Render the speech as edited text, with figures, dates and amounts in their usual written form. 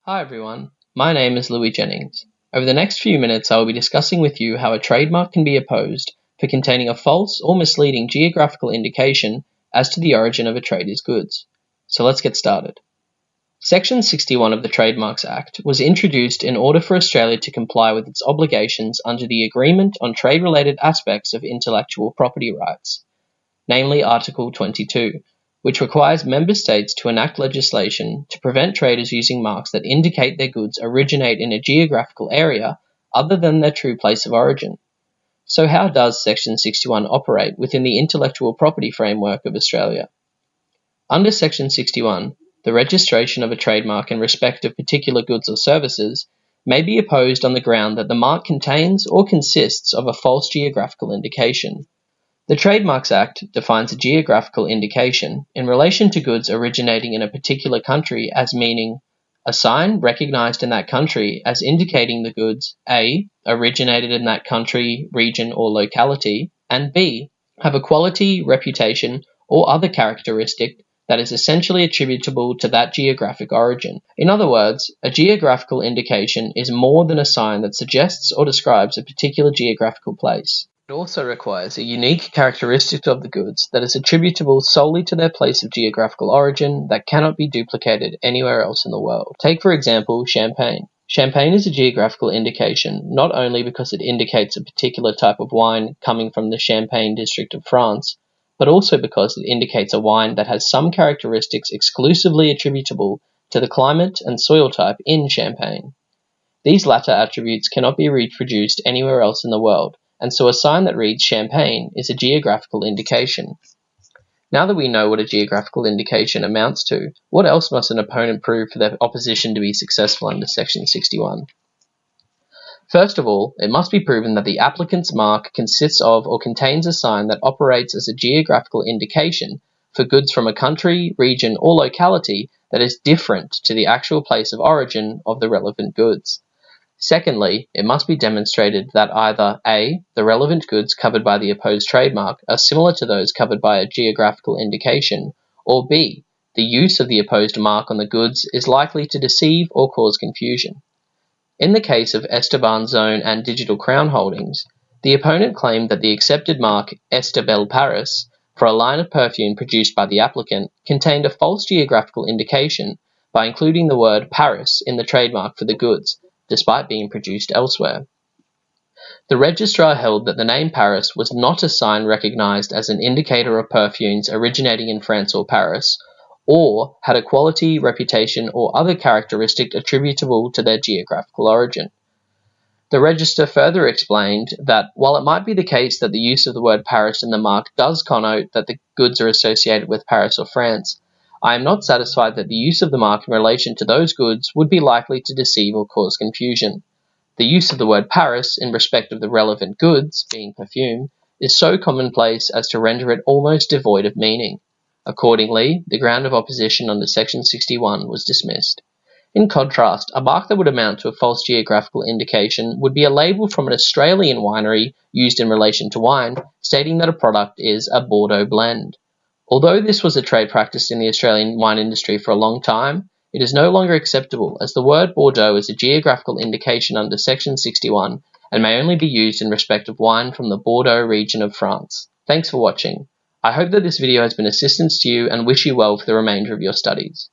Hi everyone, my name is Louis Jennings. Over the next few minutes I will be discussing with you how a trademark can be opposed for containing a false or misleading geographical indication as to the origin of a trader's goods. So let's get started. Section 61 of the Trademarks Act was introduced in order for Australia to comply with its obligations under the Agreement on Trade-Related Aspects of Intellectual Property Rights, namely Article 22, which requires member states to enact legislation to prevent traders using marks that indicate their goods originate in a geographical area other than their true place of origin. So how does Section 61 operate within the intellectual property framework of Australia? Under Section 61, the registration of a trademark in respect of particular goods or services may be opposed on the ground that the mark contains or consists of a false geographical indication. The Trademarks Act defines a geographical indication in relation to goods originating in a particular country as meaning a sign recognized in that country as indicating the goods A. originated in that country, region, or locality, and B. have a quality, reputation, or other characteristic that is essentially attributable to that geographic origin. In other words, a geographical indication is more than a sign that suggests or describes a particular geographical place. It also requires a unique characteristic of the goods that is attributable solely to their place of geographical origin that cannot be duplicated anywhere else in the world. Take, for example, champagne. Champagne is a geographical indication not only because it indicates a particular type of wine coming from the Champagne district of France, but also because it indicates a wine that has some characteristics exclusively attributable to the climate and soil type in Champagne. These latter attributes cannot be reproduced anywhere else in the world, and so a sign that reads Champagne is a geographical indication. Now that we know what a geographical indication amounts to, what else must an opponent prove for their opposition to be successful under Section 61? First of all, it must be proven that the applicant's mark consists of or contains a sign that operates as a geographical indication for goods from a country, region, or locality that is different to the actual place of origin of the relevant goods. Secondly, it must be demonstrated that either A. the relevant goods covered by the opposed trademark are similar to those covered by a geographical indication, or B. the use of the opposed mark on the goods is likely to deceive or cause confusion. In the case of Esteban Zone and Digital Crown Holdings, the opponent claimed that the accepted mark Estabel Paris for a line of perfume produced by the applicant contained a false geographical indication by including the word Paris in the trademark for the goods, despite being produced elsewhere. The registrar held that the name Paris was not a sign recognized as an indicator of perfumes originating in France or Paris, or had a quality, reputation, or other characteristic attributable to their geographical origin. The register further explained that while it might be the case that the use of the word Paris in the mark does connote that the goods are associated with Paris or France, I am not satisfied that the use of the mark in relation to those goods would be likely to deceive or cause confusion. The use of the word Paris in respect of the relevant goods, being perfume, is so commonplace as to render it almost devoid of meaning. Accordingly, the ground of opposition under Section 61 was dismissed. In contrast, a mark that would amount to a false geographical indication would be a label from an Australian winery used in relation to wine, stating that a product is a Bordeaux blend. Although this was a trade practiced in the Australian wine industry for a long time, it is no longer acceptable as the word Bordeaux is a geographical indication under Section 61 and may only be used in respect of wine from the Bordeaux region of France. Thanks for watching. I hope that this video has been assistance to you and wish you well for the remainder of your studies.